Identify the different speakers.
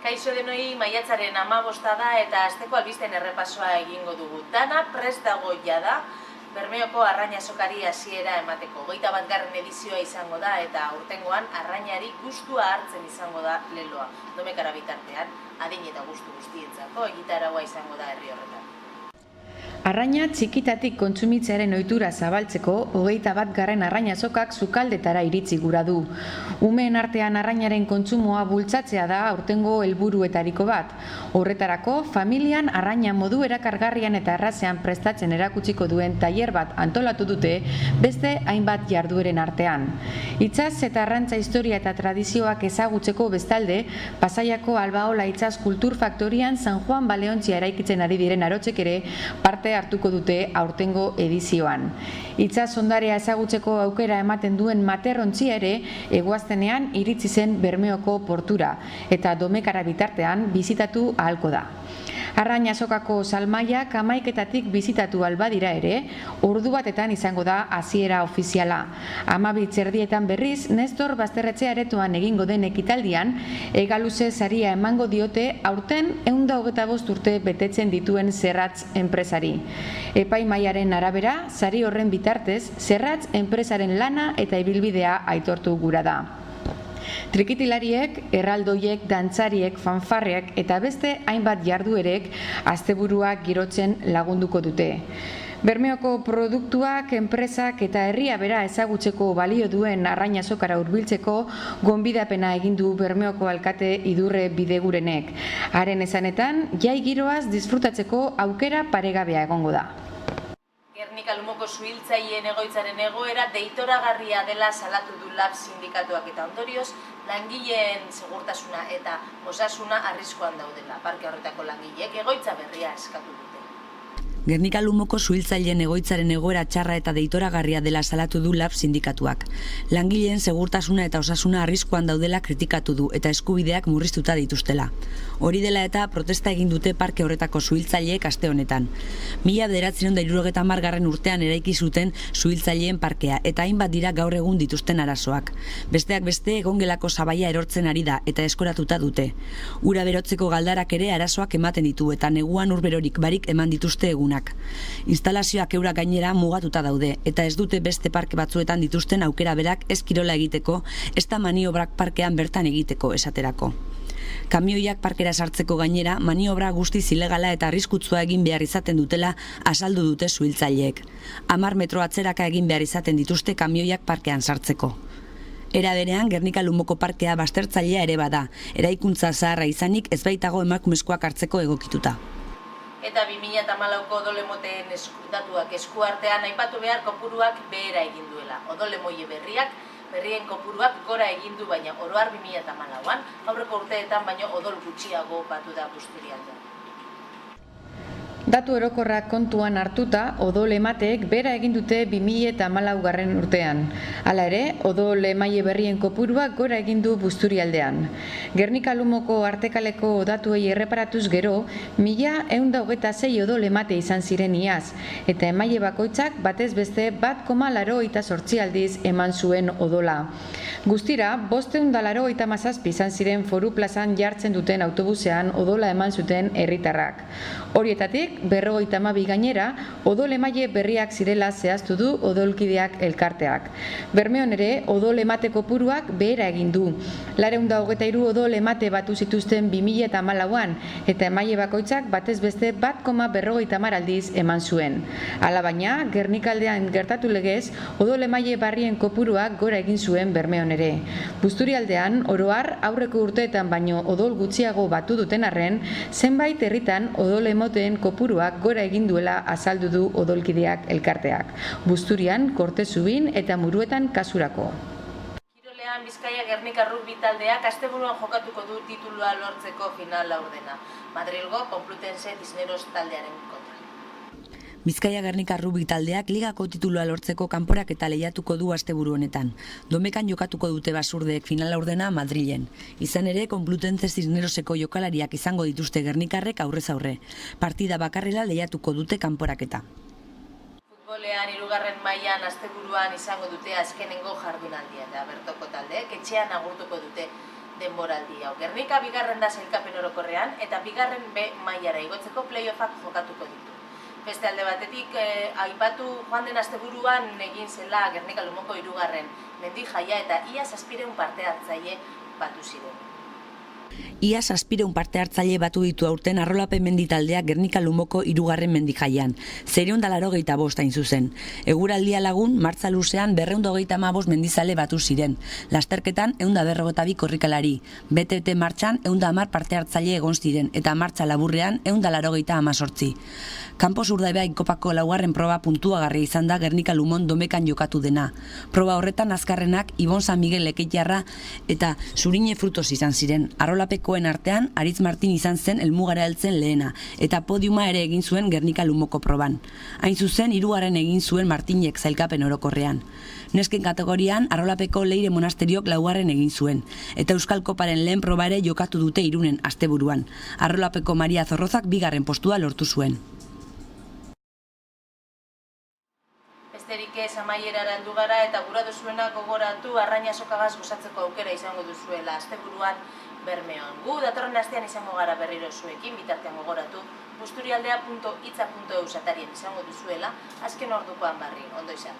Speaker 1: Kaixo denoi, maiatzaren 15 da eta asteko albisten errepasoa egingo dugu. Dana prest dago jada, Bermeoko arraina azokari hasiera emateko. 21. edizioa izango da eta aurtengoan arrainari gustua hartzen izango da leloa. Domekara bitartean, adin eta gustu guztientzako egitaragua izango da herri horretan.
Speaker 2: Arraina txikitatik kontsumitzearen ohitura zabaltzeko 21. arraina azokak sukaldetara iritsi gura du. Umeen artean arrainaren kontsumoa bultzatzea da aurtengo helburuetariko bat. Horretarako, familian arraina modu erakargarrian eta errazean prestatzen erakutsiko duen tailer bat antolatu dute beste hainbat jardueren artean. Itsas eta arrantza historia eta tradizioak ezagutzeko bestalde, Pasaiako Albaola Itsas Kultur Faktorian San Juan Baleontzia eraikitzen ari diren arotzek ere parte hartuko dute aurtengo edizioan. Itsas ondarea ezagutzeko aukera ematen duen materrontzia ere eguaztenean iritsi zen Bermeoko portura eta Domekara bitartean bizitatu ahalko da. Arraina azokako salmaiak 11-etatik bizitatu albadira ere, ordu batetan izango da hasiera ofiziala. 12:00 berriz, Nestor Basterretxea aretoan egingo den ekitaldian, Egaluze saria emango diote aurten 125 urte betetzen dituen Zerratz enpresari. Epaimahaiaren arabera, sari horren bitartez, Zerratz enpresaren lana eta ibilbidea aitortu gura da. Trikitilariek, erraldoiek, dantzariek, fanfarriek eta beste hainbat jarduerek asteburuak girotzen lagunduko dute. Bermeoko produktuak, enpresak eta herria bera ezagutzeko balio duen arraina azokara hurbiltzeko gonbidapena egin du Bermeoko alkate Idurre Bidegurenek. Haren esanetan, jai giroaz disfrutatzeko aukera paregabea egongo da.
Speaker 1: Gernika Lumoko suhiltzaileen egoitzaren egoera deitoragarria dela salatu du LAB sindikatuak eta ondorioz, langileen segurtasuna eta osasuna arriskuan daudela. Parke horretako langileek egoitza berria eskatu dute.
Speaker 3: Gernika Lumoko suhiltzaileen egoitzaren egoera txarra eta deitoragarria dela salatu du LAB sindikatuak. Langileen segurtasuna eta osasuna arriskuan daudela kritikatu du eta eskubideak murriztuta dituztela. Hori dela eta protesta egin dute parke horretako suhiltzaileek aste honetan. 1970 urtean eraiki zuten suhiltzaileen parkea eta hainbat dira gaur egun dituzten arazoak. Besteak beste egongelako sabaia erortzen ari da eta eskoratuta dute. Ura berotzeko galdarak ere arazoak ematen ditu eta neguan urberorik barik eman dituzte egunak. Instalazioak eurak gainera mugatuta daude eta ez dute beste parke batzuetan dituzten aukera berak ez kirola egiteko, ezta maniobrak parkean bertan egiteko esaterako. Kamioiak parkera sartzeko gainera maniobra guztiz ilegala eta arriskutsua egin behar izaten dutela azaldu dute suhiltzaileek. 10 metro atzeraka egin behar izaten dituzte kamioiak parkean sartzeko. Era berean, Gernika Lumoko parkea baztertzailea ere bada, eraikuntza zaharra izanik ez baitago emakumezkoak hartzeko egokituta.
Speaker 1: Eta 2014ko odolemoteen datuak eskuartean aipatu behar kopuruak behera egin duela. Odolemoie berrien kopuruak gora egin du baina oro har 2014an, aurreko urteetan baino odol gutxiago batu da Busturialdean.
Speaker 2: Datu orokorrak kontuan hartuta, odol emateek bera egin dute 2014 urtean. Hala ere, odol emaile berrien kopuruak gora egin du Busturialdean. Gernika Lumoko artekaleko datuei erreparatuz gero, 1126 odol emate izan ziren iaz, eta emaile bakoitzak batez beste 1,88 aldiz eman zuen odola. Guztira, 587 izan ziren Foru plazan jartzen duten autobusean odola eman zuten herritarrak. Horietatik, 52 gainera, odol emaile berriak zirela zehaztu du odolkideak elkarteak. Bermeon ere, odol emate kopuruak behera egin du. 423 odol emate batu zituzten 2014an, eta emaile bakoitzak batez beste 1,50 aldiz eman zuen. Hala baina, Gernikaldean gertatu legez, odol emaile barrien kopuruak gora egin zuen Bermeon ere. Busturialdean, oro har, aurreko urteetan baino odol gutxiago batu duten arren, zenbait herritan odol emoteen kopuruak gora egin duela azaldu du odolkideak elkarteak. Busturian, Kortezubin eta Muruetan kasurako.
Speaker 1: Kirolean Bizkaia Gernika Rugby taldeak asteburuan jokatuko du titulua lortzeko final laurdena. Madrilgo Complutense Cisneros taldearen kontra.
Speaker 3: Bizkaia Gernika Rugby taldeak ligako titulua lortzeko kanporaketa lehiatuko du asteburu honetan. Domekan jokatuko dute basurdeek final laurdena Madrilen. Izan ere, Complutense Cisneroseko jokalariak izango dituzte gernikarrek aurrez aurre. Partida bakarrela lehiatuko dute kanporaketa.
Speaker 1: Futbolean 3. mailan asteburuan izango dute azkenengo jardunaldia eta bertoko taldeek etxean agurtuko dute denboraldi hau. Gernika bigarren da sailkapen orokorrean eta bigarren B mailara igotzeko playoffak jokatuko ditu. Beste alde batetik, aipatu joan den asteburuan egin zela Gernika Lumoko 3. mendi jaia eta ia 700 parte hartzaile batu ziren.
Speaker 3: Ia 700 parte hartzaile batu ditu aurten Arrolape menditaldeak Gernika Lumoko 3. mendijaian, 485 hain zuzen. Eguraldia lagun, martza luzean 235 mendizale batu ziren. Lasterketan 152 korrikalari, BTT martxan 110 parte hartzaile egon ziren, eta martza laburrean 188. Kanpos Urdaibai kopako 4. proba puntuagarria izan da Gernika Lumon domekan jokatu dena. Proba horretan azkarrenak Ibon San Miguel Lekeitarra eta Zurine Frutos izan ziren. Arrolapekoen artean Aritz Martin izan zen helmugara heltzen lehena, eta podiuma ere egin zuen Gernika Lumoko proban. Hain zuzen 3. egin zuen Martinek sailkapen orokorrean. Nesken kategorian Arrolapeko Leire Monasteriok 4. egin zuen, eta Euskal Koparen lehen proba ere jokatu dute Irunen asteburuan. Arrolapeko Maria Zorrozak 2. postua lortu zuen.
Speaker 1: Besterik ez amaierara heldu gara eta gura duzuena gogoratu Arraina Azokagaz gozatzeko aukera izango duzuela asteburuan Bermeon. Gu datorren astean izango gara berriro zuekin, bitartean gogoratu busturialdea.itza.eu atarien izango duzuela azken ordukoan barri. Ondo izan.